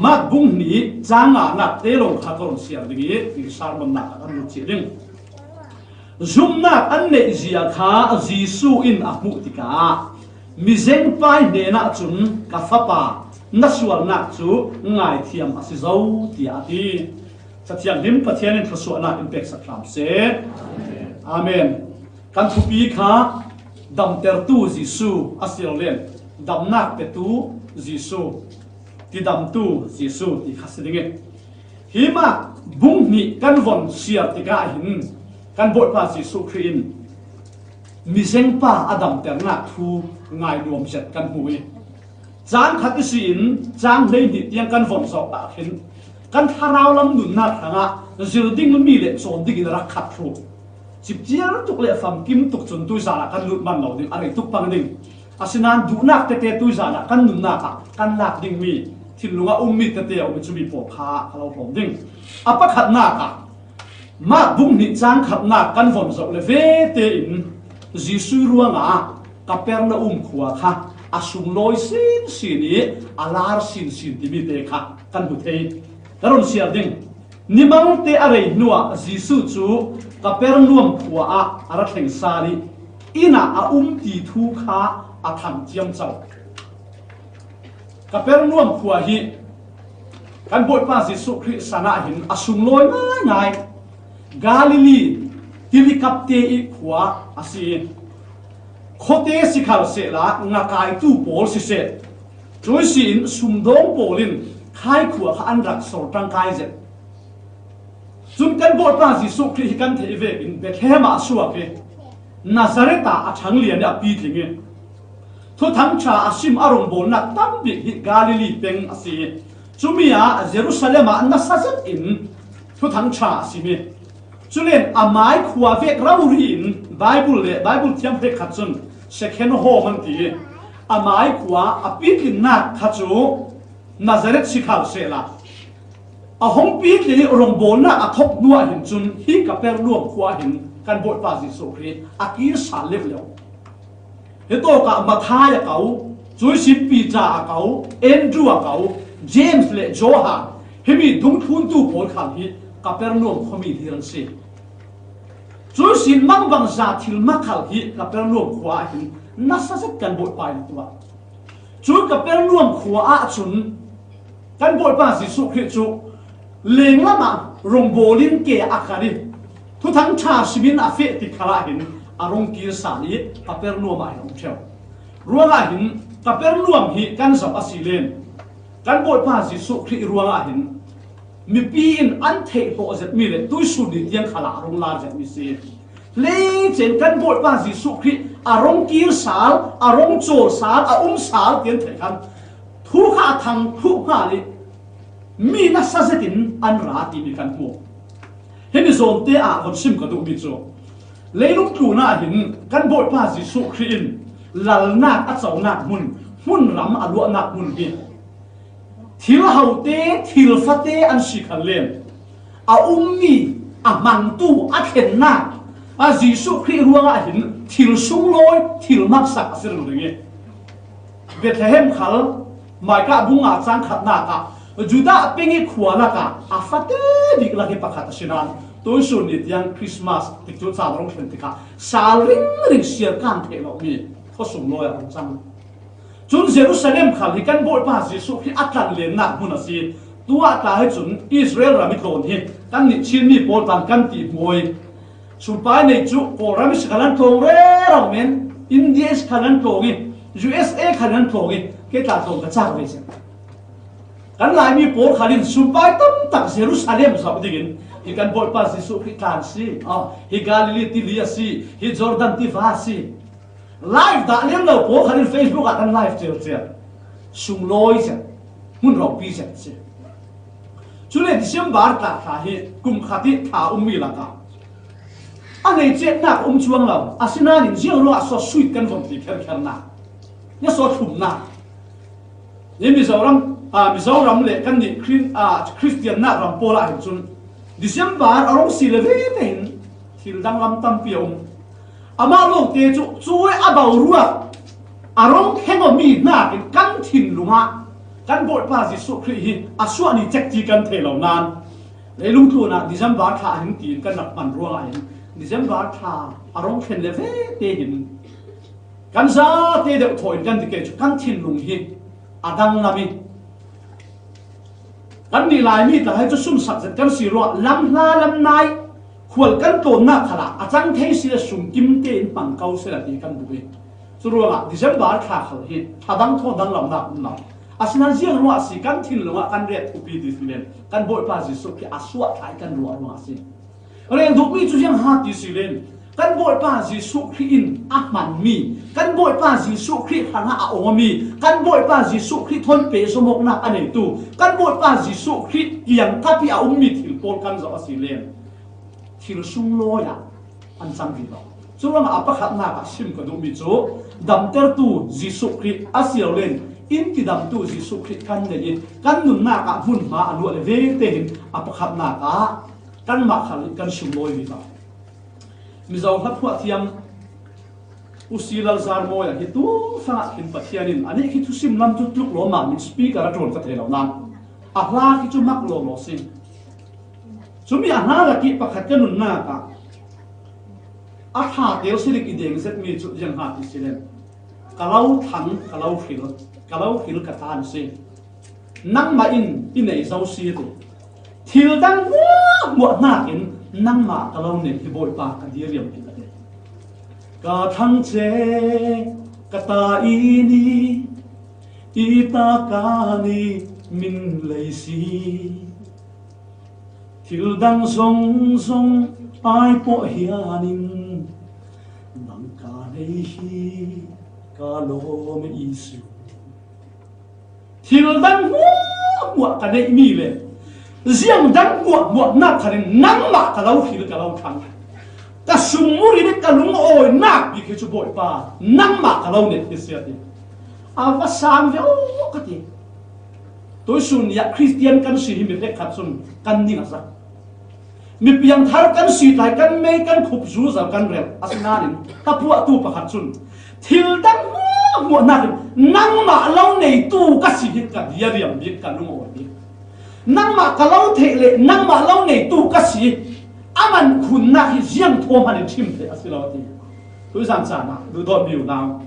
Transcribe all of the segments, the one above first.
mat bung ni changa nak te long kha ko sial dingi ti sarmon nak an lu chi ding zum nak an ne zia kha jisu in amu tika mi zeng pai ne na chun ka fa pa na sual nak chu ngai thiam asi zo ti ati sathiam lim pathian in thsu na impact sakram se amen kan thu pi kha dam ter tu jisu asil len dam nak pe tu jisu ti dam tu jisu ti khasidinge hima bung ni kan von siar ti ka hin kan bot pa jisu khin mi seng pa adam ter na thu ngai nuam set kan hui chang khat si in chang nei ni tiang kan von so ta khin kan tharau lam nun na thanga zil ding mi le chon ding in rak khat thu chip chiang tuk le fam kim tuk chun tu sa kan lut man lo ding are tuk pang ding asinan du nak te te tu sa kan nun na ka kan lak ding mi thil lunga ummi te te um chu mi po pha khalo pom ding apa khat na ka ma bung ni chang khat na kan von zo le ve te in jisu ruanga kaperna khuwa kha asung loi sin sini alar sin sin ti mi te kha kan bu thei karon siar ding nimang te are nuwa jisu chu kapernuam khuwa a ara thleng sari ina a ti thu kha a tham chiam chau kapernuam khuwa hi kan boi pa jisu christ sana hin asung loi ngai Galilee tili kapte i khuwa asi khote sikhal se la ngakai tu pol si se choi sin sumdong polin khai khuwa kha an rak sor tang kai je chun kan bot pa jisu christ kan the ve in bethlehem a suwa ke nazareth a thang lian a pi thinge thu thang cha asim arong bol na tam bi hi Galilee peng asi chumia Jerusalem a na sajat in thu thang cha asime chulen amai khuwa vek raurin bible thiam phe khachun second home an ti amai khuwa apitlin na khachu nazareth sikhal sela a hong pi li rong bol na athop nuwa hin chun hi kaper luam khuwa hin kan boi pa ji so khri akir sal lev lew he to ka mathaya kau chui sim pi cha a kau Andrew a kau James le Johan hemi dung thun tu pol khal hi kaper luam khomi thiran se chui sin mang bang za thil ma khal hi kaper luam khuwa hin nasa set kan boi pa tuwa chui kaper luam khuwa a chun kan boi pa ji su khri chu leng lama rong bolin ke akari thu thang cha simin a fe ti khala hin arong ki sa ni kaper luam ai ong theu ruanga hin kaper luam hi kan zap asilen kan boi pa ji su khri ruanga hin mi pi in an thei po zet mi le tu su ni tiang khala rong la zet mi se le chen kan boi pa ji su khri arong kir sal arong chol sal a sal tian thei khan thu kha thang thu kha li mi na sa zetin an ra ti mi kan mo hemi zon te a hon sim ka du mi cho leilung tu na hin kan boi pa ji su khri in lal na a chau na mun ram a lu na mun bi thil haute thil fate an sikhan len a mi a mang tu a khen na a jisu khri ruanga hin thil sung loi thil mak sak asir ringe Bethlehem khal mai ka bunga chang khat na ka juda pengi khuala ka a fate dik la ke pakhat sinan toy sun ni tiang Christmas tik chu cha rong thlen tika sal ring sial kan the lo mi tho sum loi a chang chun Jerusalem khal hi kan boi pa jisu khi atlan len na mun asi tua ta he chun Israel rami ton hi kan ni chin mi pol tan kan ti moi supai nei chu ko rami sikalan tong re rong men India sikalan tong USA khalan tong ke ta tong ka chak ve se kan lai mi pol khalin supai tam tak Jerusalem sa digin hi kan boi pa jisu khi kan si hi Galilee ti li asi hi Jordan ti va si live da lem lo po khanin Facebook at live chel chel sung loi se mun ro pi se se chule December ta tha hi kum khati tha mi la ka anei che na chuang lo asina nin jiang lo so sweet kan vom ti kher kher na ya so thum na ye mizoram le kan ni Christian na ram pola hin chun December arong silve nen thil dang lam tam piom ama long te chu chuai abau ruwa arong khengo mi na kan thin lunga kan bội pa Giêsu Christ hi asua ni check ti kan thelo nan leilung tu na December tha hin tin kan nak man ruang ai December tha arong khen le ve te hin kan za te de thoi kan ti ke chu kan thin lung hi adang lami kan ni lai mi ta hai chu sum sak zat kan si ro lam la lam nai khwal kan ton na khala achang thei si sum kim te in pang kau se la ti kan bu chu ro la December tha khal hi thadang tho dang lam na na asna jiang ro si kan thin lo kan re thu pi dis len kan boi pa Giêsu ki aswa thai kan ro ro si ren du mi chu jiang ha ti si len kan boi pa Giêsu Christ in ahman mi kan boi pa Giêsu Christ hanga a omi kan boi pa Giêsu Christ thon pe so mok na ane tu kan boi pa Giêsu Christ yang tapi a ummi thil pol kan zo si len thil sung lo ya an chang vi lo chu ram a pa khat na ka sim ka du mi chu dam ter tu Giêsu Christ asial len in ti dam tu Giêsu Christ kan ne kan nun na ka hun ma alu le ve te hin a pa khat na ka kan ma khal kan sum loi vi ba mi zau hlat phua thiam usilal zar mo ya hitu fa hin pathianin ani ki thu sim lam chu tluk lo ma min speaker a tron ka thelo nan a hla ki chu mak lo lo sim chumi ana la ki pakhat ka nun na ka a tha tel silik i deng zet mi chu jang ha ti silen kalau thang kalau khil ka tan se nang ma in nei zau si te thil dang mo na in nang ma kalau ne hi boi pa ka dir yam ki te ka thang che ka ta ini ita ka ni min lei si thil dang song song ai po hianin nang ka nei hi ka lo me isu thil dang mo ka nei mi le riêng đang buộc nát thành nắng mà cả lâu khi cả lâu thắng ta sung mũi đi cả lúng ôi nát bị cái chỗ bội pa nắng mà cả lâu này thì sẽ đi à và sáng với cái gì tôi sun ya Christian kan si mi phek khat sun kan ni ngasa mi piang thar kan si tai kan me kan khup zu za kan rel asna rin ta puwa tu pa khat sun thil dang mo nát nắng mà lâu này tu cái gì hết cả dia diam biết cả lúng ôi biết nang ma kalau the le nang ma lo nei tu ka si aman khun na hi jiang thom han thim the asilawati tu san sa na du do biu na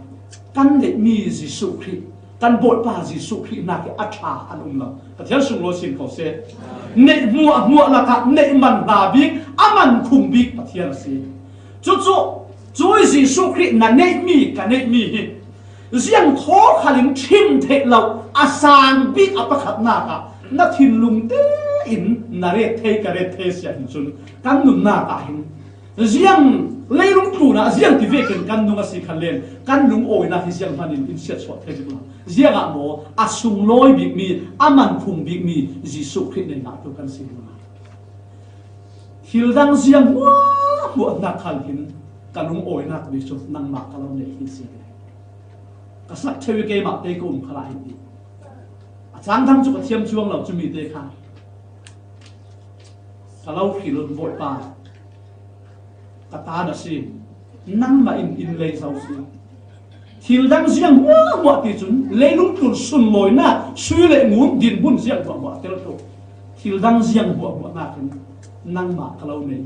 kan le mi Giêsu Christ kan bot pa Giêsu Christ na ki atha anum la ka thian sung lo sin ko se nei mua la ka nei man ba bi aman khum bi pathian si chu Giêsu Christ na nei mi ka nei mi hi jiang tho khalin thim the lo asang bi apakhat na ka na thin lung te in na re the ka re the sia hin chun kan nun na ka hin riang leilung tu na riang ti ve ken kan nunga si khan len kan lung oi na hi siang hanin in sia chwa the ji riang a mo asung loi big mi aman khung big mi Giêsu Christ ne na tu kan si ma hil dang riang mo na khal hin kan lung oi na bi chu nang ma ka lo ne hi si ka sak thewi ke ma te ko khala hi chang thang chu ka thiam chuang lo chu mi te kha kalau khil boi pa ka ta na si nang ma in lei sau si thil dang jiang mo ti chun leilung tur sun loi na sui le ngun din bun jiang mo tel to thil dang jiang mo na kan nang ma kalau nei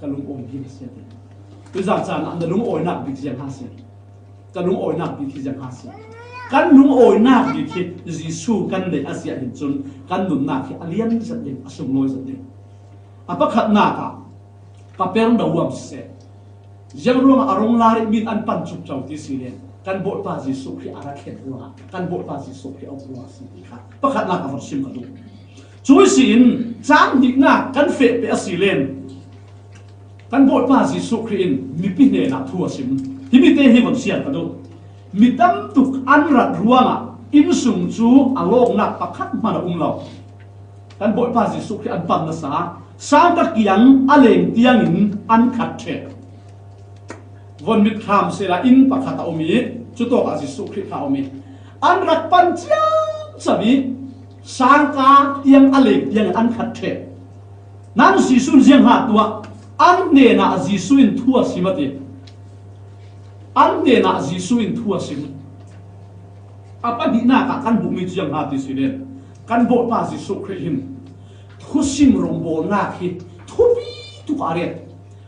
kalung oi bi se te tu za cha na lung oi na bi jiang ha se kalung oi na bi jiang ha se kan lung oi na bi khi Giêsu kan le asia hin chun kan nun na khi alian zat le asum loi zat le apa khat na ka papel da wam se jang ro arong la min an pan chup chau ti si le kan bo pa Giêsu khi ara khet wa kan bo pa Giêsu khi au wa si ti kha pa khat na ka vor sim ka du chui sin chang dik na kan fe pe asi len kan bo pa Giêsu khi in mi pi ne na thu sim hi mi te hi vor sian ka du mi tam tuk an rat ruanga in sung chu along na pakhat mana lo kan boi pa Giêsu khi an pam na sa ka kiang aleng tiang in an khat the von mit tham se la in pakhat omi chu to ka Giêsu khi kha omi an rat pan chiang sabi sang ka tiang aleng tiang an khat the nan Giêsu jiang ha tua an ne na Giêsu in thua simati an ne na Giêsu in thua sim apa di na ka kan bu mi chiang ha ti silen kan bo pa Jisu Christ hin thu sim rong bo na khi thu bi tu ka re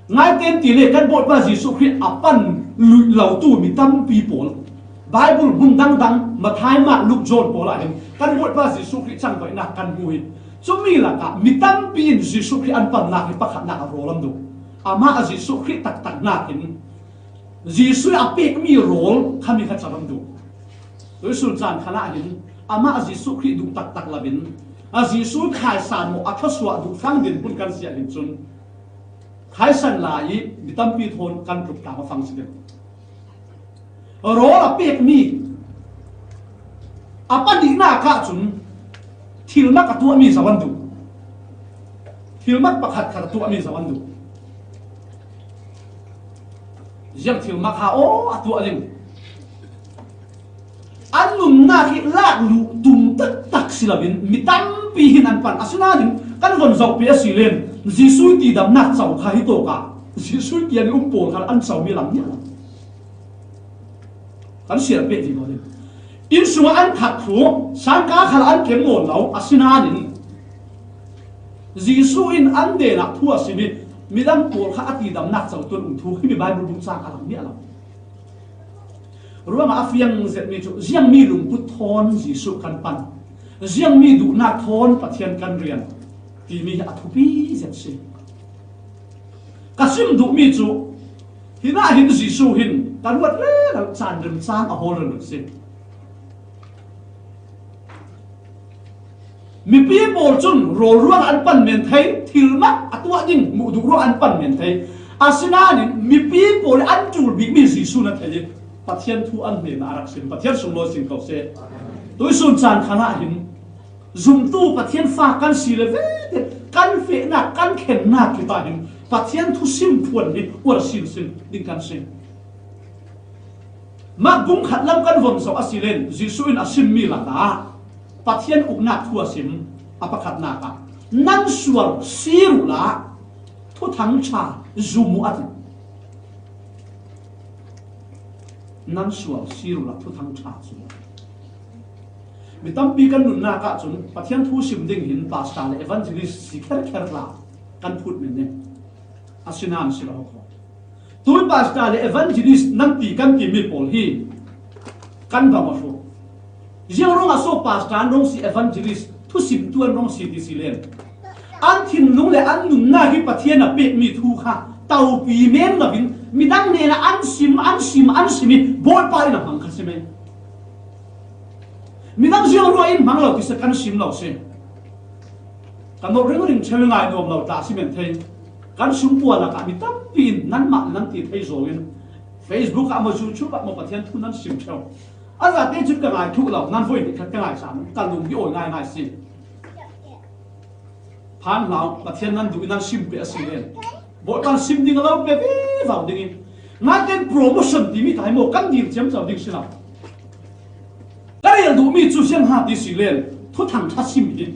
ngai ten ti le kan bo pa Jisu Christ apan lui lau tu mi tam pi pol Bible bung dang dang ma thai ma luk jol pol a hin kan bo pa Jisu Christ chang bai na kan bu hin chumi la ka mi tam pi in Jisu Christ an pan na ki pakhat na ro lam du ama a Jisu Christ tak tak na hin Jisu a pek mi rol khami kha chalam du đối xử chán khá lạ hình ama a Jisu Christ du tak tak labin a Jisu khai san mo a thoswa du phang din pun kan sia hin chun khai san lai mi tam pi thon kan trup ta ma phang si den ro la pek mi apa di na ka chun thil mak atu mi zawan du thil mak pakhat khat tu mi zawan du jam thil mak ha o atu aling anum na ki la lu tum tak tak silabin mitam pi hin an pan asuna din kan gon zau pi asilen Jisu ti dam nak chau kha hi to ka Jisu ti ani pol khan an chau mi lam nya kan sia pe ti bodin in sunga an thak thu san ka khal an kem mon lau asina din Jisu in an de na thu asimi midam pol kha ati dam nak chau tun thu hi mi Bible bung cha alam ni alam ruang afiang zet mi chu jiang mi lung put thon Jisu kan pan jiang mi du na thon pathian kan rian ti mi athupi zet se kasim du mi chu hina hin Jisu hin kan wat le la chan rim chang a hol ren se mi pi bol chun ro ruang an pan men thai thil ma atwa ding mu du ro an pan men thai asina ni mi pi bol an chul bi mi Jisu na thai pathian thu an me na rak sin pathian sung lo sin ko se tôi sun chan khana hin zum tu pathian fa kan si le ve kan fe na kan khen na ki ta hin pathian thu sim phuan ni war sin sin ding kan sin ma gung khat lam kan vom so asilen Jisu in asim mi la ta pathian uk na thu asim apakhat na ka nan sual siru la thu thang cha zumu at nan sual siru la thu thang cha chu mi tam pi kan nun na ka chun pathian thu sim ding hin pastor le evangelist sikher kher la kan phut min ne asinan sila ho tu pastor le evangelist nan pi kan ti mi pol hi kan ba ma fu jiang rong aso pastor rong si evangelist thu sim tu an rong si di silen an thin lung le an nun na hi pathian a pe mi thu kha tau pi men la bin mi dang ne la an sim boy pa ina hang kha se me mi dang jiang ro in mang lo ti se kan sim lo se kan no ring ring chhe ngai dom lo ta simen thei kan sum pu la ka mi tam pin nan ma nan ti thei zo in Facebook a mo YouTube a mo pathian thu nan sim cheu a za te chu ka ngai thu lo nan voi ti kha ka ngai sam kan lum bi oi ngai ngai si phan lao pathian nan du nan sim pe asilen bộ con sim đi lâu về vào đi ngay cái promotion thì mi thấy một căn điểm chiếm vào đi xin nào cái này đủ mi chú xem hạt đi xí lên thu thằng thắt sim đi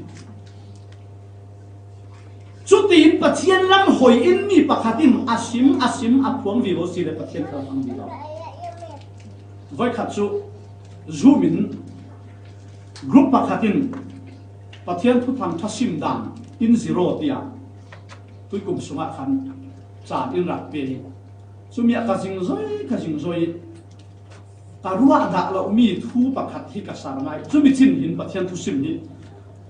chú tin bát thiên lâm hồi in mi bạc hạt tim asim aphuang vì vô xí lên bát thiên thằng đi đâu với khát chú zoom in group bạc hạt tim bát thiên thu thằng thắt sim đam in zero tia tôi cùng số ngã khăn trả in rạc về số miệng cả dinh rồi cả ruộng đã là mi thu bạc hạt hi cả sáng mai số mi chín hin bát thiên thu sim hi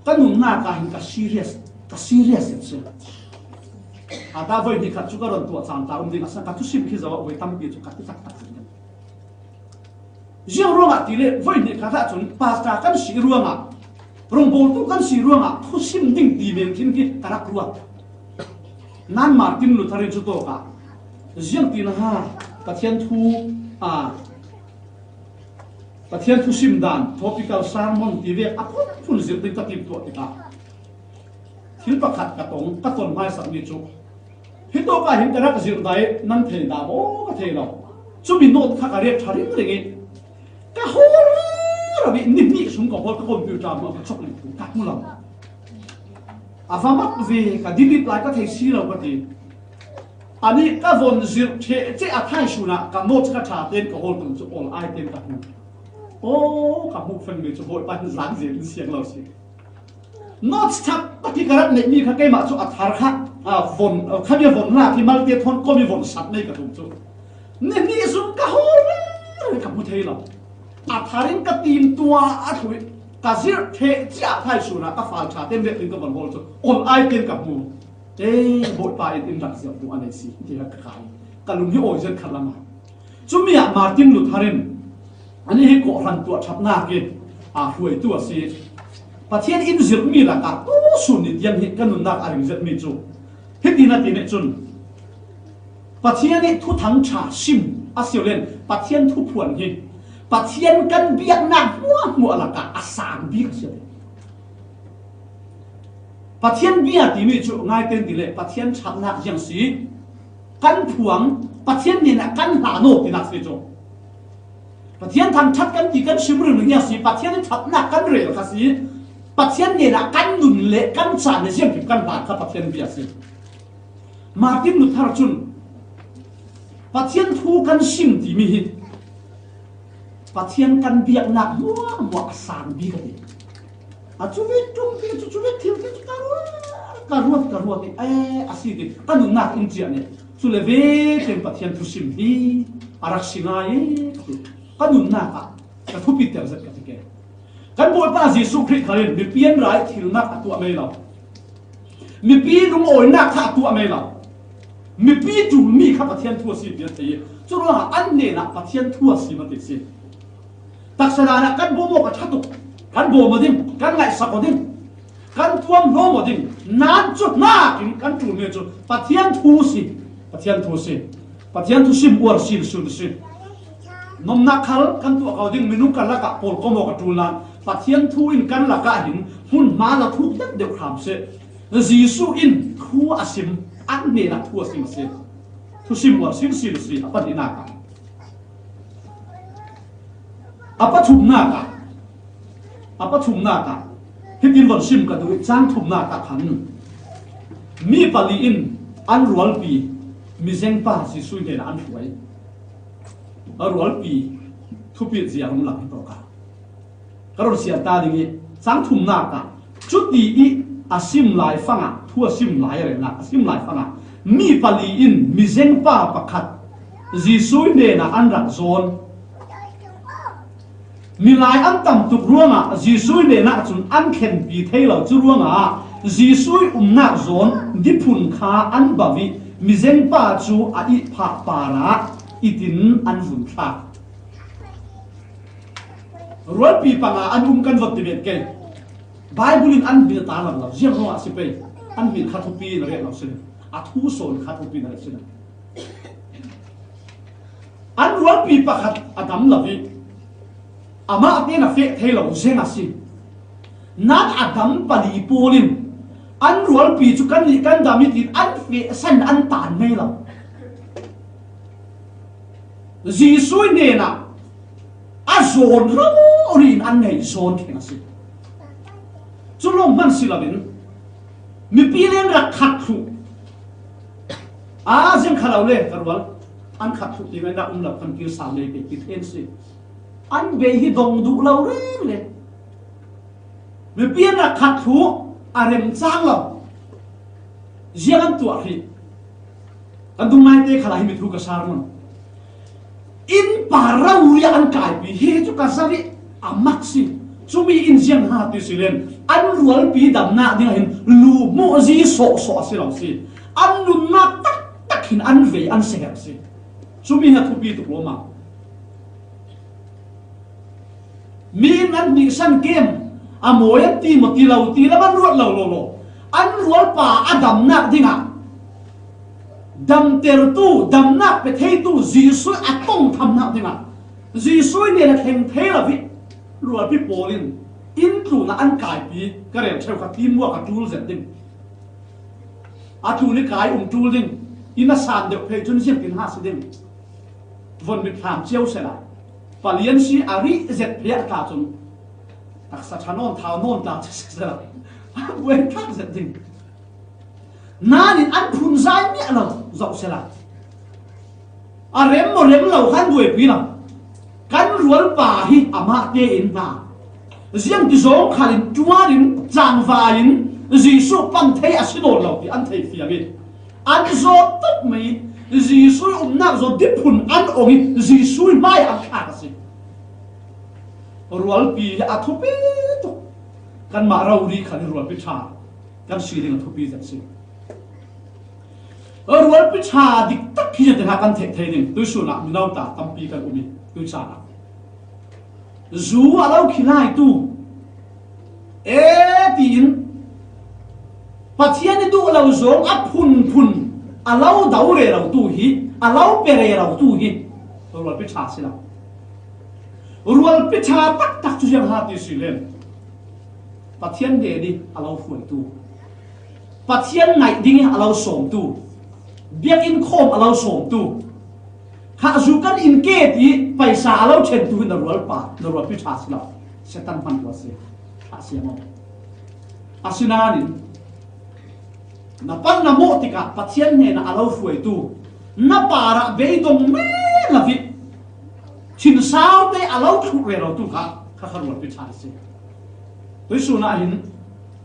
cái nung na cả hin cả serious chứ à ta với đi khát chú cái lần tuổi sáng ta đi ngã sang cả thu sim khi giờ với tâm bị chú cả tất cả riêng ruộng à tỷ lệ với đi khát ta chúng pastor kan si ruộng à rong bol tu kan si ruộng à thu sim ding ti ben kin ki karak ruộng nan Martin Luther chu to ka jiang tin ha pathian thu sim dan topical sermon ti ve apun phun zir ding ta tip to ta thil pakhat ka ton mai sa mi chu hi to ka hin karak zir dai nan thei da bo ka thei lo chu mi not kha ka re tharin ringi ka hol ra bi ni sum ko hol ka computer ma ka chok ni ka mu lo afamak ve ka delete lại ka thei si lo ka ti ani ka von zir che a thai su na ka note ka tha ten ka hol tum chu all item ka ô cả một phần người cho hội ban giáng diễn xiềng lâu xí nó chắc bất kỳ cái này mi cái mà cho thar khác vốn khác như vốn là thì mal tiền thôn có mi vốn sạch này cả đúng chưa nên đi xuống cả hồ cả một thế là tharin cái team tua thôi cả gì thế chả thay số là các phản trả tên việc đến cái vấn hồ cho ôn ai tên cả mù ê hội bài in đặt dòng tụ anh ấy xí thì là cái cả lùng hiếu ôi dân khát lắm chúng mi Martin Luther anh ấy có phần tua chắp na kia huệ tua xí và thiên in giật mi là cả tu sùn đi diêm hiện cái nụ nạc anh giật mi chú hết đi là tiền chun và thiên ấy thu thắng trả sim siêu lên và thiên thu phuẩn hi và thiên cần biết nạc mua là cả sáng biết siêu và thiên biết thì mi chú ngay tên tỷ lệ và thiên chắp nạc giang xí căn phuang và thiên này là căn hà nô thì nạc xí chú và thiên thằng chắp căn thì căn sim rừng nhá xí và thiên chắp nạc căn rễ là xí bắt thiên này là căn đun lệ căn sản để riêng cái căn bản các bắt thiên bây giờ Martin Luther chun bắt thiên thu căn sim thì mi hit bắt thiên căn biếc nặng mua sản bi cái gì chú biết chung cái chú biết thiếu cái cả ruột thì asi thì căn đun nặng in chuyện này chú lấy về trên bắt thiên thu sim đi arasingai căn đun nặng cả thu bị tiêu giật cái gì kan bol pa Jesu Christ khalin mi pian rai thil nak atu mai lo mi pi dung oi nak kha atu mai lo mi pi tu mi kha pathian thua si dia thei chu ro an ne na pathian thua si ma ti si taksana na kan bo mo ka thatu kan bo mo ding kan ngai sa ko ding kan tuam ro mo ding nan chu na kin kan tu me chu pathian thu si pathian thu sim war sil su si nom na khal kan tu ka ding minu kan la ka pol ko mo ka tu lan pathian thu in kan la ka hin hun ma la thu dak deu kham se Jesu in khu asim an me la thu asim se thu sim war sil si apa dina ka apa thum na ka hitin war sim ka du chang thum na ka khan mi pali in an rual pi mi zeng pa Jesu ne an thuai a rual pi thu pi ziang la to ka karor sia ta dingi sang thum na ka chuti I asim lai fanga thu asim lai re na asim lai fanga mi pali in mi zeng pa pakhat Jesu ne na an rak zon mi lai an tam tuk ruanga Jesu ne na chun an khen pi theilo chu ruanga Jesu na zon dipun kha an bawi mi zeng pa chu a I pha para itin an vun tha rual pi panga an kan vot tibet ke Bible in an bi ta lam la jiang ho a sipe an bi khathu pi na re la sin a thu son khathu pi na re sin an rual pi pakhat adam lawi ama ate na fe thelo zenga si nat adam pali polin an rual pi chu kan ni kan damit in an fe san an tan mai la Jesu ne na a zon ro rin an nei zon theng si chu long man silabin mi pilen ra khat thu a jeng khalau le karwal an khat thu ti na la kan kir sa le ke ki then si an be hi dong du lo re le mi pilen ra khat thu a rem chang lo jiang tu a hi kan dung mai te khala hi mi thu ka sar mon in parau ya an kai bi he chu ka sawi amaksi chumi in jiang ha ti silen an rual pi dam na ding hin lu mo ji so si lo si an lu na tak hin an ve an se si chumi ha thu pi tu lo ma mi nan ni san kem amoy ti mo ti la ban ruat lo an rual pa adam na dinga dam ter tu dam na pe thei tu Jesu atong tham na dinga Jesu ne la theng thei la vi rual pi polin in tu na an kai pi ka rem cheu ka tim wa ka tul zet ding a tu ni kai tul ding ina san de pe chun sim kin ha si ding von mit tham cheu se la palian si ari zet pia ka chun tak sa chanon thao non ta se la wen ka zet ding nanin an phun zai mi lo zau se la a rem mo rem lo han đuổi pi la kan rual pa hi ama te in na riêng cái giống khalin tuarin changvain Giêsu pan thei asino lo ti an thei fiami an zo top mai Giêsu na zo dipun an ongi Giêsu mai an kha si rual pi a thupi to kan ma rauri khalin rual pi tha kan siring thupi ja si rual pi tha dik tak khi te ha kan thei thei ning tu su na minau ta tampi kan umi tu cha na zu alo khilai tu tin pathian du lo zong a phun alo dau re ro tu hi alo pe re ro tu hi rual pi tha sila rual pi tha tak chu jang ha ti silen pathian de di alo fuai tu pathian nai ding alo som tu biak in khom alo som tu kha zu kan in ke ti paisa alo chen tu na rual pi tha sila setan pan wa se asiamo asinani na pan na mo tika pathian ne na alo fuai tu na para be dong me la vi chin sao te alo thu re ro tu kha rual pi tha se tôi su na hin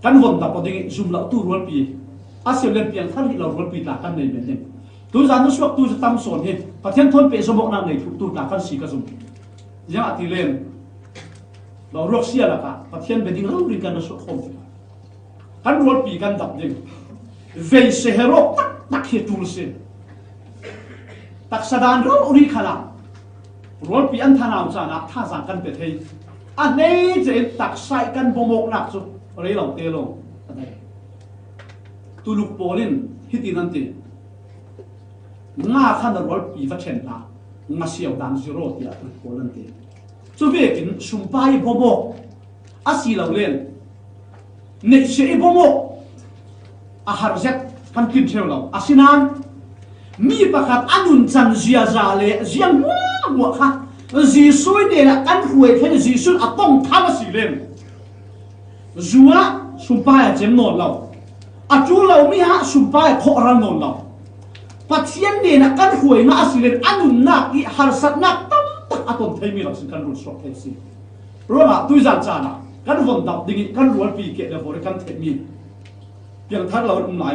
kan hon da poding zum la tu rual pi asiam len piang thar hi lo rual pi ta kan nei men nem tu zan nu suak tu tam son he pathian thon pe somok na nei thu tu ta kan si ka zum ya ati len lo rok sia la ka pathian beding lo ri kan so khom kan rual pi kan dap ding ve se hero tak he tu se tak sadan ro uri khala rual pi an thanau cha na tha sang kan pe thei anh ấy chỉ tạc sai căn bộ mộc nạp rồi ở đây lòng tê lòng tu lục bò lên hít tin anh tê nga khăn ở đó bị phát triển là nga siêu đàn zero thì là tu bò lên tê cho về cái sum bay bộ mộc à xì lâu lên nệ sẽ bộ mộc à hạt dẹt căn kim theo lâu à xin anh mi bạc hạt anh un chân zia zà lệ ziang mua khác Giêsu này là ăn huệ thế Giêsu à tông tham mà xì lên Chúa sum pai chém nổn lâu à chú lâu mi ha sum pai khó ra nổn lâu phát hiện này là ăn huệ ngã xì lên ăn un nạc đi har sát nạc tâm tắc à tông thấy mi là xin căn rùn sọc thế xì rồi mà tôi dàn trả nè căn vòng đập đi căn ruột bị kẹt là vô căn thấy mi việc thắt lâu lại mà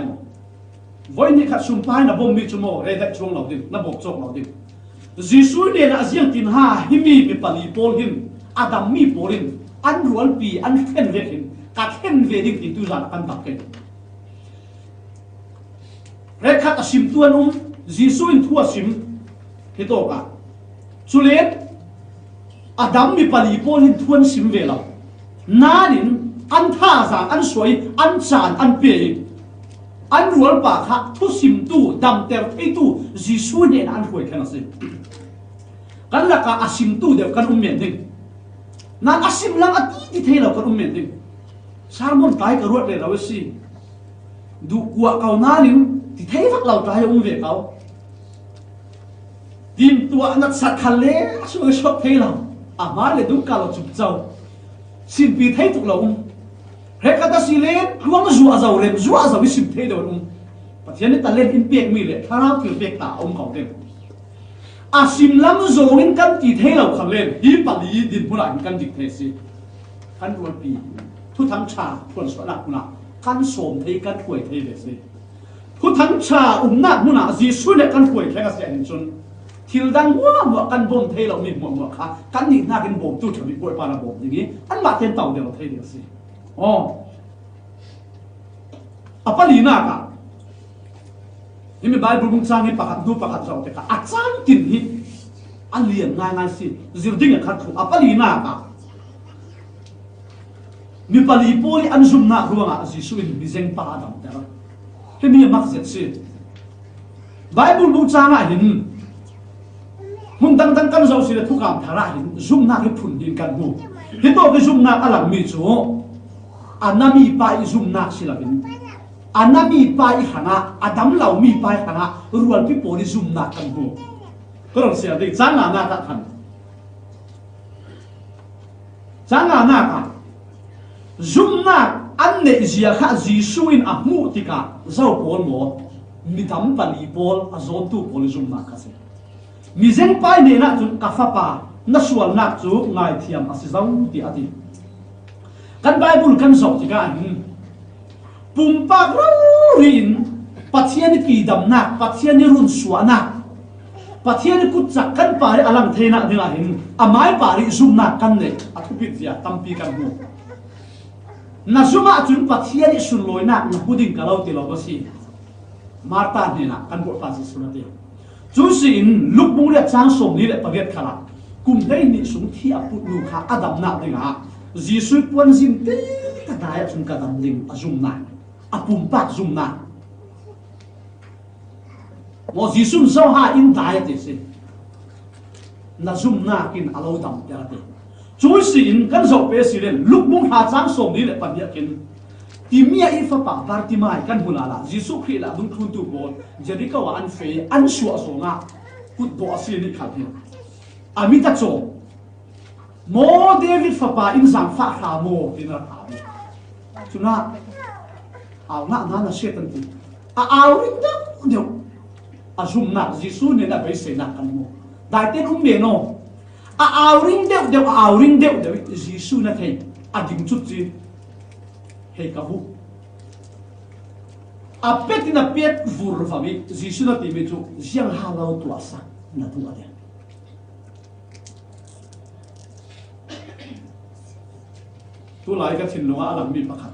với những khách sum pai là bom mi chú mò đây tại chuông lâu đi nó bộc chọc lâu đi Giêsu ne na ziang tin ha himi mi pali pol hin adam mi polin an rual pi an khen ve hin ka khen ve dik ti tu zan kan dak ke re khat asim tuan Giêsu in thua sim he to ka chulen adam mi pali pol hin thuan sim ve la nanin an tha za an soi an chan an pe an rual pa kha thu sim tu dam ter thei tu Giêsu ne an huai khan ase kan la ka asim tu de kan men ding nan asim lang ati ti thei lo kan men ding sarmon tai ka ruat le raw si du kwa kau na nin ti thei vak lo tai ve kau dim tua nat sat khale so so thei lo ama le du ka lo chup chau sin pi thei tuk lo he ka ta si le ruang zu a zau rem zu a zau sim thei do pathian ni talent in pek mi le thara thil pek ta kau ding asim lam zongin kan ti thei lo kham len hi pali din pula kan dik the si kan rual pi thu thang cha thon so na kuna kan som thei kan khoi thei le si thu thang cha na muna Giêsu ne kan khoi thei ka se an chun thil dang wa mo kan bom thei lo mi mo kha kan ni na kin bom tu thami boi pa na bom ni an ma ten tau de lo thei le si apali na ka Ini Bible bung changi pakat du pakat zau teka achang tin hi alien ngai si zirding khat thu apali na ka mi pali poli an zum na ruanga Giêsu in bizeng pa adam tera he mi mak zet si Bible bung changa hin mun dang kan zau si le thu kam thara hin zum na ke phun din kan bu he to ke zum na alang mi chu anami pa i zum na silabin anami pai hanga adam lau mi pai hanga rual pi poli zum na kan bu korong sia de changa na ka khan changa na ka zum na an ne zia kha Giêsu in ahmu tika zau pol mo mi dam pali pol azon tu poli zum na ka se mi zeng pai ne na chun ka fa pa na sual nak chu ngai thiam asizau ti ati kan Bible kan zo ti ka pumpak rin pathian ki dam nak pathian run suana pathian ku chak kan pare alang theina dinga hin amai pari zum nak kan ne athupit zia tampi kan mu na zuma chun pathian sun loina na puding kalau ti lo basi marta ni na kan bo pa si sunati chu sin lukbung le chang som ni le paget khala kum dei ni sung thi aput nu kha adam na dinga jisu puan jin te ka dai chun ka dam ding azum na apum pak zum na mo jisu zo ha in dai te se na zum na kin alo dam ya te chu sin kan zo pe si le lukbung ha chang som ni le paget kin timia ifa pa partimai kan hulala jisu khri la dum khun tu bol jerika wa an fe an shu asonga put bo asi ni khalhi amita cho mo david fa pa in sang fa kha mo dinar abi chuna aw na shetan ti ring da no azum na jisu ne na bai se na kan mo dai ten me no ring de jisu na thei ading chut chi hei kahu apet na pet vur fami jisu na ti me chu jiang halau tu asa na tu ade tu lai ka thin longa alam mi pakhat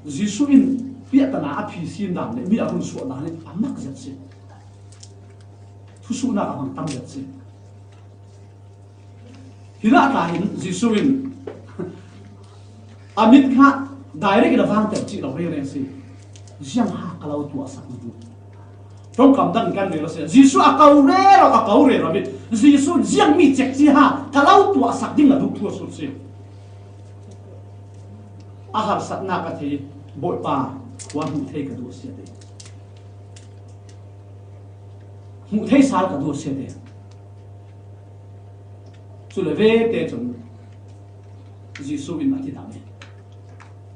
jisu in pia tana a phi sin dam le mi a run su na le amak zat se thu su na amang tam zat se hila ta hin jisu in amit kha direct la vang te chi lo re se jiang ha kalau tu asa du trong kam dan kan le se jisu akau re ro bi jisu jiang mi chek chi ha kalau tu asa ding la du tu su se ahar satna ka the boy pa wan hu thei ka du se de mu thei sal ka du se de chu le ve te chun jisu in ma ti da me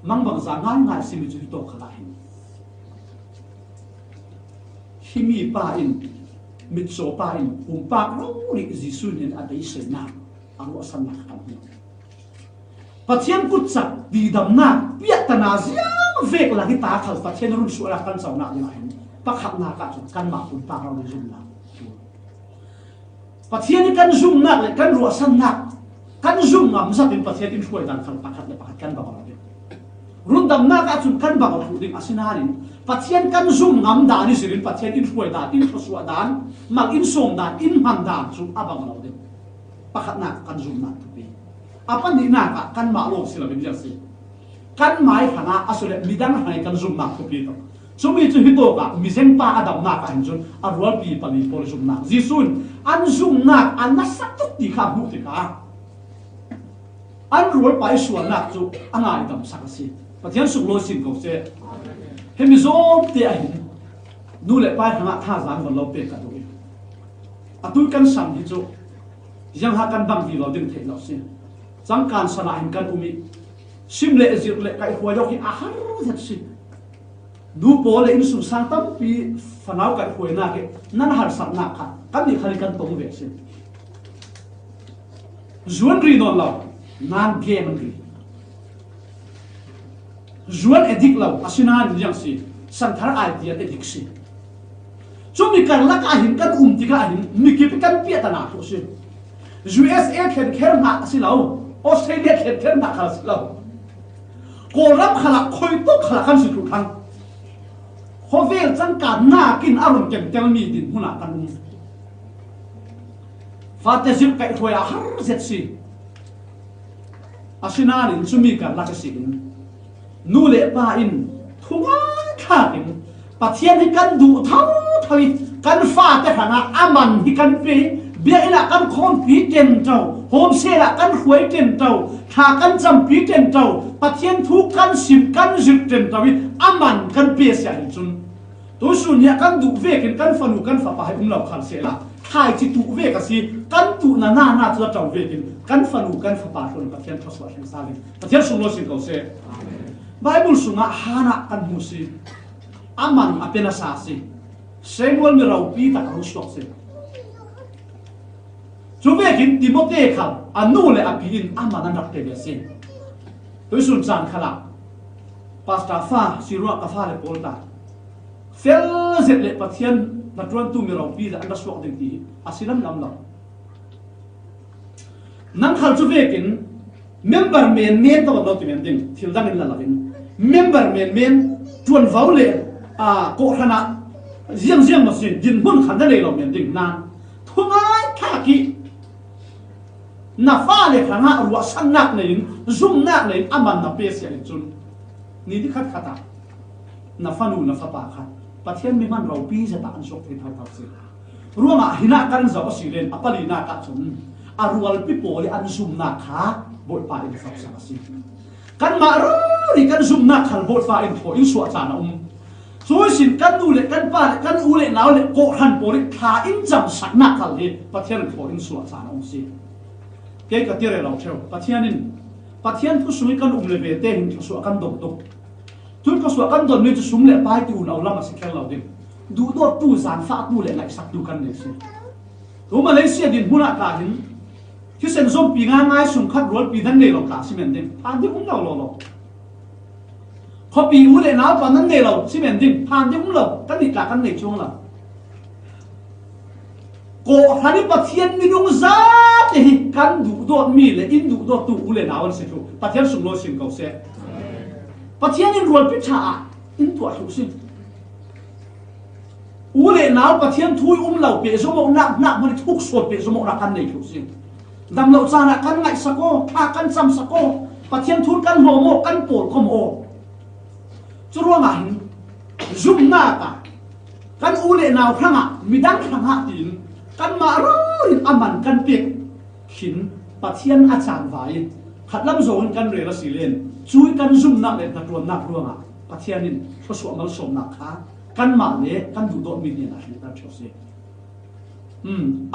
mang bang za ngai simi chu to khala hin himi pa in mit so pa in pa ro ri jisu nin a dei se na ang asan na kan pathian kut sak di dam na pia tana ziang vek la hi ta khal pathian run su la kan chau na ni hin pakhat na ka chu kan ma pun pa ro ni zum na pathian kan zum na le kan ro san na kan zum ngam sa tin pathian tin khoi dan khal pakhat le pakhat kan ba ro run dam na ka chun kan ba ro ding asinarin pathian kan zum ngam da ni sirin pathian in khoi da tin khoswa dan mag in som dan in man dan chu abang ro ding pakhat na kan zum na tu bi apan ni na ka kan ma lo sila bin jasi kan mai khana asule midang hai kan zum na tu bi to chumi chu hito ka mizeng pa adam na ka hinjun arwal pi pali pol zum na jisun an zum na an na satuk ti kha bu ti ka an rual pai suan na chu angai dam sakasi pathian suk lo sin ko se hemi zom te a hin nu le pai khana tha zan ko lo pe ka du atu kan sam hi chu yang ha kan bang ti lo ding the lo sin chang kan sana hin kan umi sim le zir le kai huwa yok hi a har that sin du pole in su sang tam pi fanau kai huwa na ke nan har sat na kha kan ni khali kan tong ve sin zuan ri non lo nan game ri zuan edik lo asina ni yang si san thar idea edik si chumi kan la ka hin kan ti ka hin mi ki kan pia ta na to si USA khen kher na si lo Australia khen kher na kha si lo ko ram khala khoi to khala kan si thu thang ho vel chang ka na kin arun kem tel mi din huna kan fa te zip kai khoya har zet si asina rin chumi kan la ka si nu le pa in thunga kha in pathian hi kan du thau thawi kan fa te khana aman hi kan pe bia ila kan khon pi ten tau hom se la kan khoi ten tau tha kan cham pi ten tau pathian thu kan sim kan zip ten tawi aman kan pe sia hin chun to su nya kan du ve kan fanu kan fa pa hai lo khan se la khai chi tu ve ka si kan tu na chu tau ve kan fanu kan fa pa thon pathian thoswa hin sa le pathian su lo sin ko se Bible sunga hana kan musi aman apena sasi Samuel mi rau pi ta ro shok se chú về kín Timothy khảo anh nu lại anh pin anh mà đang đặt cái gì xin tôi xuân sang khảo pastor pha sirua kafa le polta fel zet le pathian na tuan tu mi rau pi la anda suak ding ti asilam lam lam nang khal chu ve kin member men to lo ti men ding thil dang in la lavin member men tuan vau le ko khana riang ma sin din bun khan da le lo men ding na thungai tha ki na fa le khana ruwa san nak nei zum nak nei aman na pe sia chunนี่ที่คัดขัดนับฟันูนับฟ้าป่าขัดประเทศมีมันเราปีจะตานชกที่เท่าเท่าเสียรู้ว่าหินากันจะว่าสิเรนอัปลีนากัดชนอารวลปิโปลิอันซุมนาขาบทป่าอินทรัพย์สักสิกันมารู้กันซุมนาขันบทป่าอินโผอินสวดจานะสวยสิกันดูเลยกันป่ากันอูเลยแล้วเลยโกหันโปลิขาอินจำสักนักขันเลยประเทศโผอินสวดจานะสิเกี่ยกับที่เราเชื่อประเทศนี้ประเทศผู้สวยกันเลยเวทีหินสวดกันดกทุกกษัตริย์กันตอนนี้จะสุ่มเล่ไปที่อุ่นเอาละมาสิแค่เราดิดูตัวตู้สารฟ้าตู้เล่ไหลสักดูกันเลยสิรู้มาเลเซียดินหุ่นอากาศหินที่เส้นส้มปีง่ายสุ่มคัดรถปีนั้นเนี่ยเรากาสิเมนดิผ่านที่หุ่นเราพอปีอุ่นเล่หนาวตอนนั้นเนี่ยเราสิเมนดิผ่านที่หุ่นเรากันอีกหลักกันในช่วงเราโกฮันนี่ประเทศมีดวงซาที่กันดูตัวมีเลยอินดูตัวตู้อุ่นเล่หนาวสิทุกประเทศสุ่มโลสินเขาเสียประเทศนี้รวยพิชาอินตัวทุกสิ่งอูเล่นาวประเทศทุยเราเปสมองนักมันทุกส่วนเปสมองรักกันในทุกสิ่งดำเราจานะกันไงสักโก้พากันซ้ำสักโก้ประเทศทุนกันหัวโมกันปวดคมโอจะรู้ไงซุ่มหน้ากันอูเล่นาวพระงะมีดังพระงะดินกันมารู้อามันกันเปียกขินประเทศอาจารย์ไว้ขัดลำโซนกันเรือสีเลนช่วยกันซุ่มนักเล่นนักรวนนักรวงประเทศนี้เขาสวมมาสมนักขากันมาเละกันดูโดดมีเนี่ยนะนี่ตั้งเชื่อสิ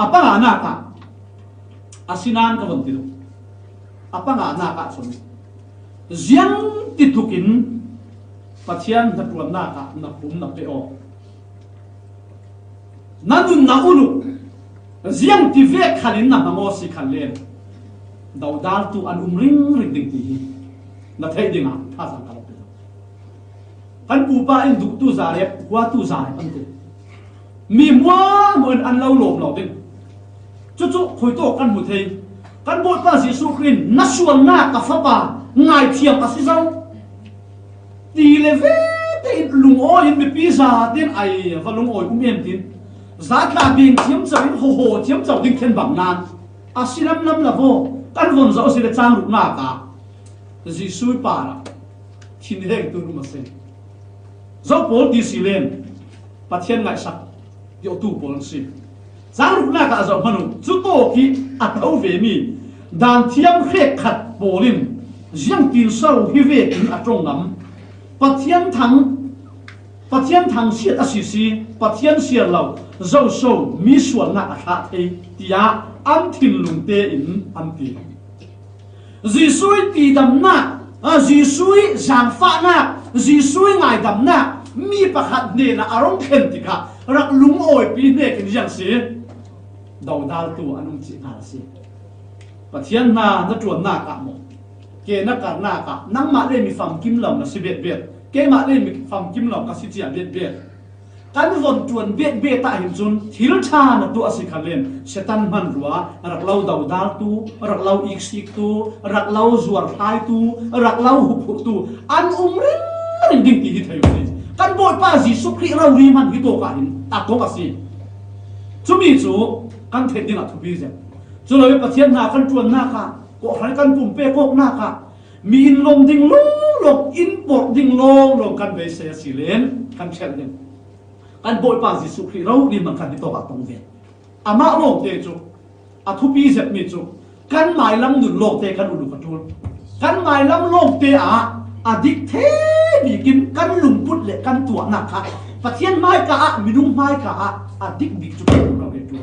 apa nga naka asinan ka bantido apa nga naka soni ziang titukin pathian na tuan naka na pum na peo nanun na ulu ziang ti ve khalin na mo si khalen daudal tu an ring ding ti na thai dinga tha sang ka kan pu pa in du tu zare wa tu zare an te mi mua mon an lau lom lo din chu chu khoi to kan mu thei kan bot pa Jesu Christ na suan na ka fa pa ngai thiam ka si zau ti le ve te lung o in mi pi za tin ai va lung oi em tin za ka bin thiam chau in ho thiam chau ding khen bang nan a sinam nam la vo kan von zo si le chang ru na ka Jesu pa la thin heng tu nu ma se zo pol ti si len pathian ngai sak yo tu pol si zang ru na ka zo manu chu to ki atau ve mi dan thiam khek khat polin jiang tin sau hi ve tin atong ngam pathian thang siat asisi pathian siat lo zo so mi suan na kha thei tia am thin lung te in am ti Jisui ti dam na Jisui zang fa na Jisui ngai dam na mi pakhat ne na arong khen ti kha rak lung oi pi ne kin jang si dau dal tu anum chi na si pathian na tuan na ka mo ke na ka na ka nang ma le mi fam kim lam na si bet bet ke ma le mi fam kim lam ka si chia bet bet kan von tuan bet bet ta hin chun thil tha na tu asi khalen setan man ruwa rak lau dau dal tu rak lau ik sik tu rak lau zuar thai tu rak lau hu tu an ring ding ti hi thayo ni kan bot pa Jesu Christ rau ri man hi to ka hin ta to ka si chu mi chu kan the ding a thu bi je chu lo pathian na kan tuan na ka ko han kan pum pe ko na ka mi in long ding long in bot ding long kan be se si len kan chel ding kan bot pa Jesu Christ rau ri man kan hi to ka tong ve ama long te chu a thu bi je mi chu kan mai lam nun long te kan ulu ka tul kan mai lam long te adik the bi kim kan lung put le kan tua na kha pathian mai ka minung mai ka adik bi chu ka ve tu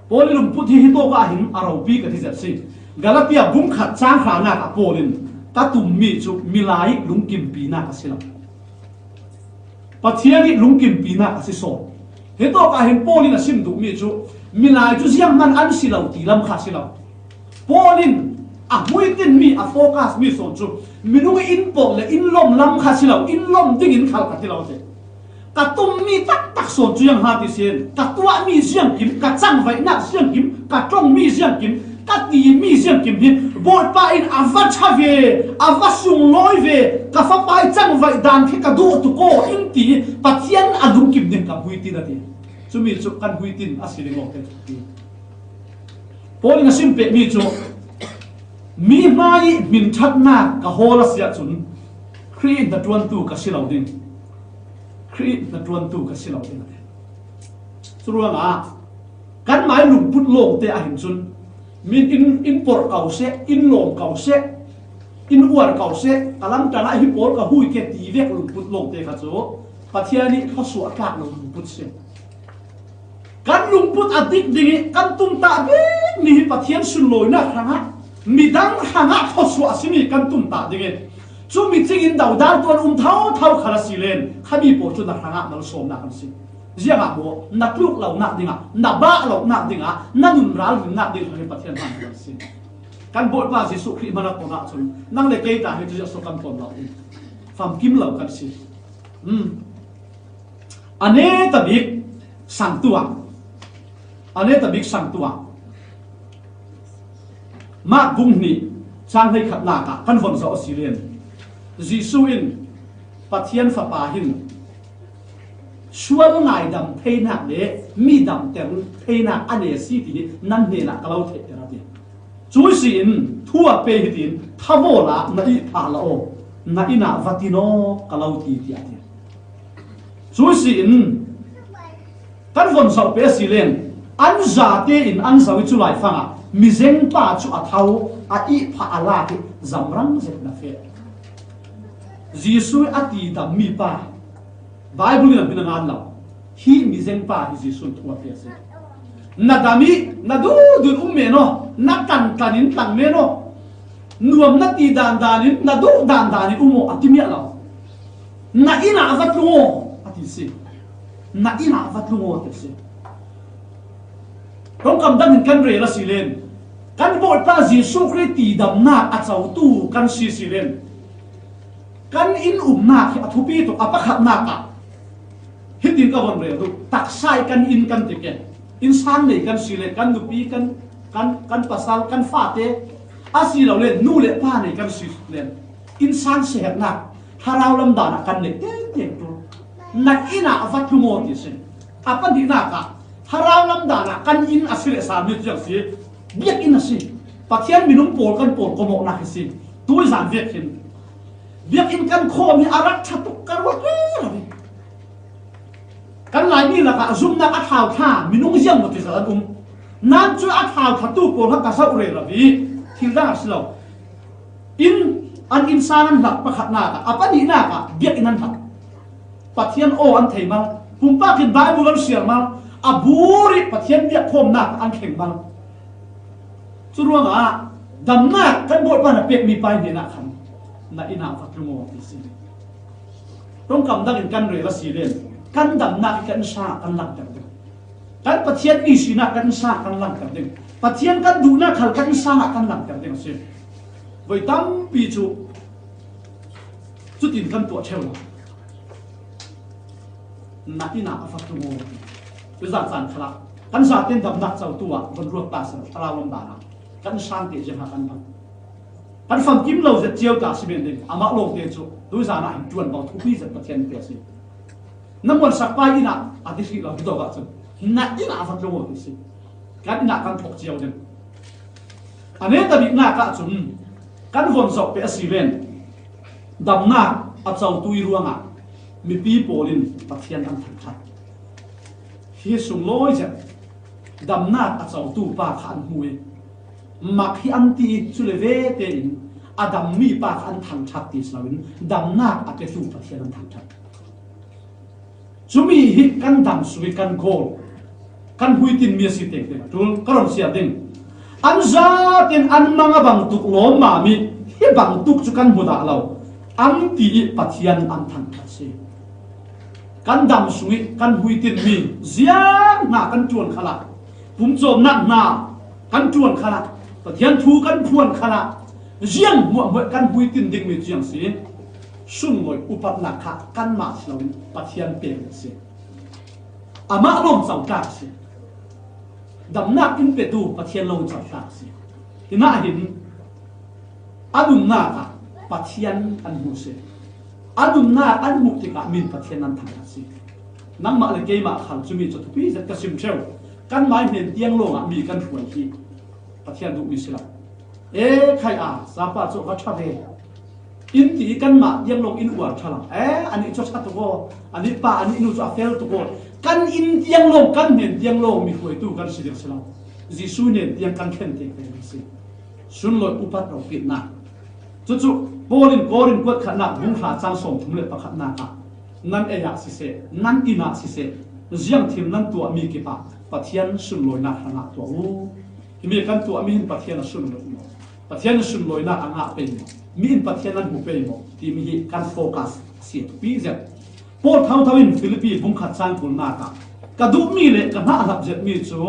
poli lung put hi to ka hin arau pi ka thi ja si galatia bung khat chang kha na ka polin ta tum mi chu milai lung kim pi na ka sila pathian ni lung kim pi na ka si so he to ka hin polin a sim du mi chu milai chu siang man an silau ti lam kha silau polin a muitin mi a focus mi son chu minung in po le in lom lam kha silau in lom ding in khal ka tilau te ka tum mi tak tak son chu yang ha ti sen ka tua mi siang kim ka chang vai na siang kim ka trong mi siang kim ka ti mi siang kim hin bol pa in avat chave avasung loi ve ka fa pai chang vai dan thi ka du tu ko in ti pathian adung kim din ka hui ti na ti chumi chu kan hui tin asilingo te polin asim pe mi chu mi mai min that na ka hola sia chun create the 22 ka silau din create the 22 ka silau din suruang a kan mai lung put long te a hin chun min in por kau se in long kau se in uar kau se kalam tana hi por ka hui ke ti vek lung put long te ka chu pathiani kha su ka lung put se kan lung put adik dingi kan tum ta be ni pathian sun loi na khanga midang khanga kho su asimi kan tum ta dingi chu mi chingin dau dar ton thau thau khala silen khabi po chu na khanga mal som na kan si zianga bo na kluk lau na dinga na ba lau na dinga na nun ral na ding ni pathian han kan si kan bol pa Jesu Christ mana ko na chun nang le ke ta he chu so kan pon lau fam kim lau kan si ane tabik sang tua ane tabik sang tua ma bung ni sang hai khat na ka kan von zo silen Jesu in pathian fa pa hin sual ngai dam theina le mi dam tem theina ane si ti nan ne na kalau the ra ti chu sin thua pe hitin thavola na i pha la o na ina vatino kalau ti ti ati chu sin kan von so pe silen an za te in an sawi chu lai fanga mi zeng pa chu a thau a i pha ala ti zamrang zet na fe Jesu ati dam mi pa Bible na binangan law hi mi zeng pa hi Jesu thua pe se na dami na du umme no na tan tanin tang me no nuam na ti dan danin na du dan danin umo atimia law na ina avat lungo ati se na ina avat lungo ati se rong kam dan kan re la silen kan bol pa Jesu Christ ti dam na a chau tu kan si silen kan in na ki athupi to apakhat na ka hitin ka bon re du taksai kan in kan tiket insan nei kan sile kan nupi kan pasal kan fate asi lo le nu le pa nei kan si len insan se hek na harau lam dana kan ne te tu na ina avat lu mo ti se apa di na ka harau lam dana kan in asile sa mi jang si biak in asi pathian minum pol kan pol ko mo na si tu zan vek hin biak in kan kho mi arak chatuk kan wa kan lai ni la ka zum na ka thau tha minung jiang mo ti sa nan chu a thau tha tu ko ha ka sa ure la bi thil da slo in an insan lak pa khat na ka apa ni na ka biak inan ha pathian o an thei mal pumpa kin bible an siar mal aburi pathian biak thom na an kheng mal chu ruang a dam na kan bol pa na pek mi pai ni na khan na ina fa tlumo ti si tong kam da kan re la si len kan dam na kan sa kan lang tak kan pathian ni sina kan sa kan lang tak ding pathian kan du na khal kan sa kan lang tak ding se voi tam pi chu tin kan to cheu na ina fa tu mo tu za san khala kan sa ten dam na chau tu wa bon ru ta sa ala lom da na kan sang te je ha kan bang kan fam kim lo zet chiao ta si ben ding ama lo te chu tu za na hin tuan ba thu pi zet pathian pe si namon sakpai ina adisi lo do ga chu na ina fa lo mo si kan ina kan thok chiao den ane ta bi na ka chum kan von sok pe si ven dam na a chau tui ruanga mi pi polin pathian an thang khat hi sung loi ja dam na a chau tu pa khan hui mak hi an ti chu le ve te in adam mi pa khan thang khat ti slawin dam na a te su pathian an thang khat chumi hi kan dam sui kan gol kan hui tin mi si te tul karon sia ding an za ten an manga bang tuk lo ma mi hi bang tuk chu kan buda lo an ti pathian an thang khat se kan dam sui kan hui tin mi ziang na kan chuan khala ปุ่มโจมนักหนากันจวนขนาดปะเทียนทูกันพวนขนาดเจียงมัวมัวกันบุยตินดิ่งมีเจียงสิสุ่มลอยอุปนักขะกันมาสลาวปะเทียนเปลี่ยนสิอามาลมสังกัดสิดำนักอินเปตูปะเทียนลงสังกัดสิที่น่าเห็นอดุมนาคปะเทียนอันหูสิอดุมนาอันมุติกะมินปะเทียนนั้นทางสินั่งมาเลยเกยมาขันจุมีจุดพิจารณาสิมเชลกันไม้เห็นเตียงลงมีกันถวยที่ปะเทียนดูมิสิละใครสาปาโจก็ชอบเลยอินตีกันมาเตียงลงอินอวดฉลาดอันนี้ชดชัดตัวอันนี้ป้าอันนี้นูจะเฟลตัวกันอินเตียงลงกันเห็นเตียงลงมีถวยตู้กันสิเดียวสิละจิสูเห็นเตียงกันเข็นเตียงเป็นสิสุนลอยอุปัตเราปิดหน้าจู่ๆโบลินโกรินกวดขนาดบุ้งขาจ้างส่งทุ่มเล็บประคับหน้านั่นเอยากสิเสนั่นอินาสิเสเจียงทีมนั่นตัวมีกี่ปะปะเทียนสุนลอยหน้าขนาดตัวมีกันตัวมีหินปะเทียนสุนลอยปะเทียนสุนลอยหน้าอ่างเป็นมีหินปะเทียนนั้นหูเป็นที่มีการโฟกัสเสียปีเจ็บโปรเท่าทวินฟิลิปปินส์บุ้งขัดจ้างคนหน้ากระดูกมีเลยกันหน้าหลับเจ็บมีจู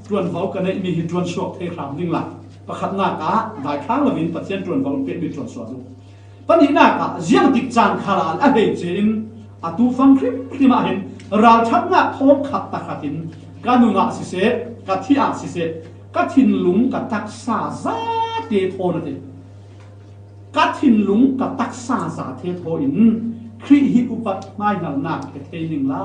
จวนเขากันในมีหินจวนชกเทครามดิ้งหลักประคับหน้ากาได้ข้างละวินปะเทียนจวนเขาเป็นมีจวนสวดปัญหาหน้ากาเจียงติดจานขลาดอะไรเจนอาตูฟังคลิปที่มาเห็นเราชักหน้าพร้อมขัดตะขัดินการนุงอาสิเสกัที่อาสิเสกัทินลุงกับตักษาซาเทโทนั่นเองกัทินลุงกับตักษาซาเทโทอินครีฮิอุปัตไม่หนักหนักเทนิงลา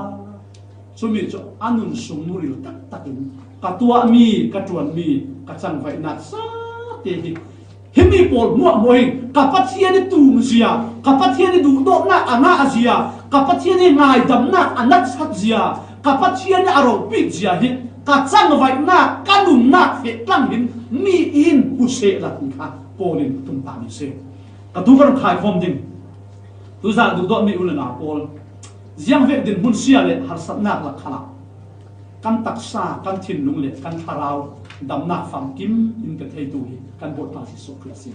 สมิจอันุนสุมุริลตักตักอินกัตัวมีกัจวนมีกัจังไฟนัดซาเทหิเฮมีปอลมัวมวยกับปัจเจียนตูมเสียกับปัจเจียนดูโดนักอาณาเสียกับปัจเจียนง่ายดำนักอนัดสัตเสียกับปัจเจียนอารมณ์ปิดเสียหิกัจังไฟนักกันดุมนักเฟตังหินมีอินผู้เสละคุณค่ะปอลินตุ่มตามิเสกับทุกคนขายฟอมดิงทุกอย่างดูโดมีอุลนาปอลยังเวดินมุนเสียเลยหัสนักละขณะกันตักษากันทินลุงเล็กันทาราวดำนักฟังกิมอินกระเทยตุยกันบทภาษิสุคริสิ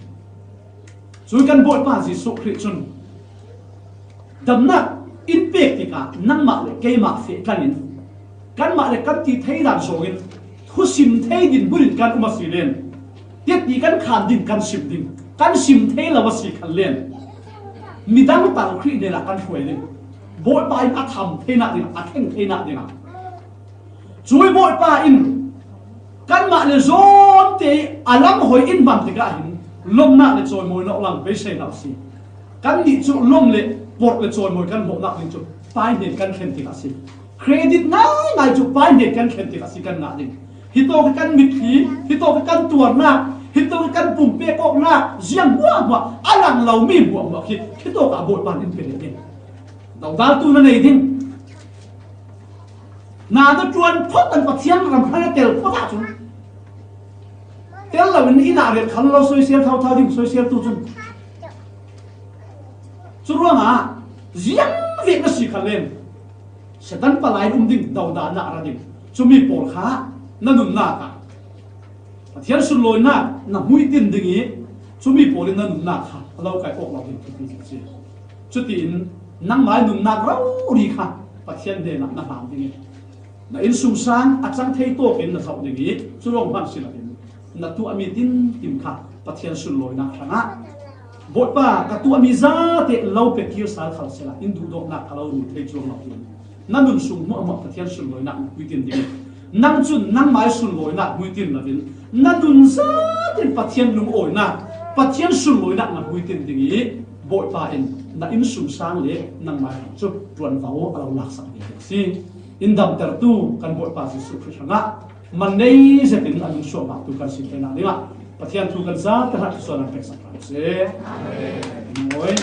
ช่วยกันบทภาษิสุคริสุนดำนักอินเปกติกานั่งมาเลยเกยมาเฟกันอินกันมาเลยกันตีเทยดันโซกินทุสิมเทยดินบุรินกันอุมาสีเลนเทียตีกันขานดินกันสิมดินกันสิมเทยละวสีขันเลนมีดังต่างครีเดละกันช่วยเลยบทไปอาธรรมเทนักดิอาเข่งเทนักดิช่วยบทไปอินกันมาเลยโจนเตะอาลัมหอยอินบันติกาหินลมนักเลยโจยมวยนอกหลังไปเชนักสิกันดิจุลมเลยปวดเลยโจยมวยกันหกนักเลยจุไปเด็กกันเข็นติกาสิเครดิตง่ายจุไปเด็กกันเข็นติกาสิกันหนาดิฮิโตกันมิดขีฮิโตกันตัวหน้าฮิโตกันปุ่มเป๊กออกหน้าเจียงหัวอาลังเรามีหัวคิดฮิโตกับบทบาทอินเป็นเองเราดาวตัวนั่นเองนาตัวจวนพบกันปัจเจียนรำพันเตลพอตาจุนเตลเราเป็นอินาเรียขันเราโซเชียลเท่าดิ่งโซเชียลตัวจุนจุดว่ามายังเวียนสิขันเล่นเสด็จปลายดิ่งดาวดานาระดิ่งจุมีปอลขานั่นนุ่นนาคปัจเจียนสุดลอยนาหน้ามุ้ยตินดิ่งนี้จุมีปอลนั่นนุ่นนาคเราไก่ออกเราดิ่งที่ที่จุดที่นั่งไม้นุ่นนาเราดีค่ะปัจเจียนเดนักนาหามดิ่งนะอินสุสานอาจารย์เทยโตเป็นนะเขาอย่างนี้สุรองพันศิลปินนัตัวมีดินติมค่ะปะเทียนสุลอยนักขณะบทป่ากตัวมีซาเตะเราเป็ดเกี่ยวสารเขาเสละอินดูดอกนักเขาดูเทยจวงเราอยู่นั่นนุ่นสุมั่วปะเทียนสุลอยนักวิตินดีนั่งจุนนั่งไม้สุลอยนักวิตินละดินนั่นนุ่นซาเตะปะเทียนลุงโอยนักปะเทียนสุลอยนักวิตินดีบทป่าอินนั่นอินสุสานเละนั่งไม้จุดจวนเขาเราหลักสังเกตสิอินดัมเตอร์ตูกันบทภาษิสุขชนะมันได้จะเป็นอันส่วนมากตุกันสิ่งนั้นนี่ว่าปฏิญาณตุกันซาแต่ละส่วนนั้นเป็นสังกัดเสียโอ้ย